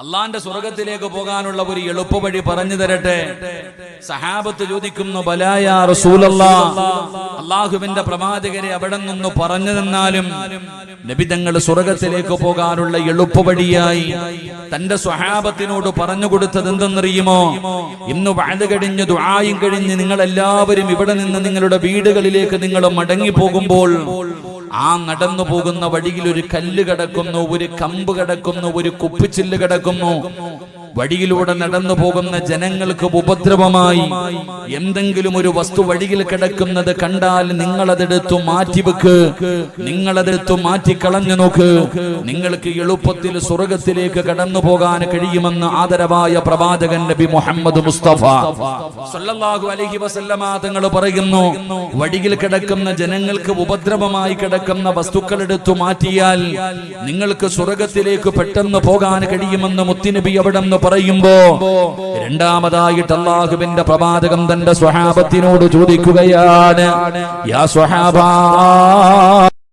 അള്ളാന്റെ സ്വർഗത്തിലേക്ക് പോകാനുള്ള ഒരു എളുപ്പവഴി പറഞ്ഞു തരട്ടെ. സഹാബത്ത് ചോദിക്കുന്നു, ബലാ യാ റസൂലല്ലാഹ്, അള്ളാഹുവിന്റെ പ്രവാചകരെ അവിടെ നിന്ന് പറഞ്ഞു തന്നാലും. നബി തങ്ങൾ സ്വർഗത്തിലേക്ക് പോകാനുള്ള എളുപ്പവഴിയായി തന്റെ സ്വഹാബത്തിനോട് പറഞ്ഞു കൊടുത്തത് എന്തെന്നറിയുമോ? ഇന്ന് വഅദ് കഴിഞ്ഞ് ദുആയും കഴിഞ്ഞ് നിങ്ങൾ എല്ലാവരും ഇവിടെ നിന്ന് നിങ്ങളുടെ വീടുകളിലേക്ക് നിങ്ങൾ മടങ്ങി പോകുമ്പോൾ ആ നടന്നു പോകുന്ന വഴിയിൽ ഒരു കല്ല് കിടക്കുന്നു, ഒരു കമ്പ് കിടക്കുന്നു, ഒരു കുപ്പിച്ചില്ല് കിടക്കുന്നു. വഴിയിലൂടെ നടന്നു പോകുന്ന ജനങ്ങൾക്ക് ഉപദ്രവമായി എന്തെങ്കിലും ഒരു വസ്തു വഴിയിൽ കിടക്കുന്നത് കണ്ടാൽ നിങ്ങളതെടുത്തു മാറ്റിവെക്ക്, നിങ്ങളതെടുത്തു മാറ്റിക്കളഞ്ഞു നോക്ക്. നിങ്ങൾക്ക് എളുപ്പത്തിൽ സ്വർഗത്തിലേക്ക് കടന്നു പോകാൻ കഴിയുമെന്ന് ആദരവായ പ്രവാചകൻ നബി മുഹമ്മദ് മുസ്തഫ സല്ലല്ലാഹു അലൈഹി വസല്ലമ തങ്ങൾ പറയുന്നു, വഴിയിൽ കിടക്കുന്ന ജനങ്ങൾക്ക് ഉപദ്രവമായി കിടക്കുന്ന വസ്തുക്കൾ എടുത്തു മാറ്റിയാൽ നിങ്ങൾക്ക് സ്വർഗത്തിലേക്ക് പെട്ടെന്ന് പോകാൻ കഴിയുമെന്ന് മുത്തുനബി അവിടെ പറയുമ്പോ രണ്ടാമതായിട്ട് അല്ലാഹുവിന്റെ പ്രവാചകൻ തന്റെ സ്വഹാബത്തിനോട് ചോദിക്കുകയാണ്, യാ സ്വഹാബാ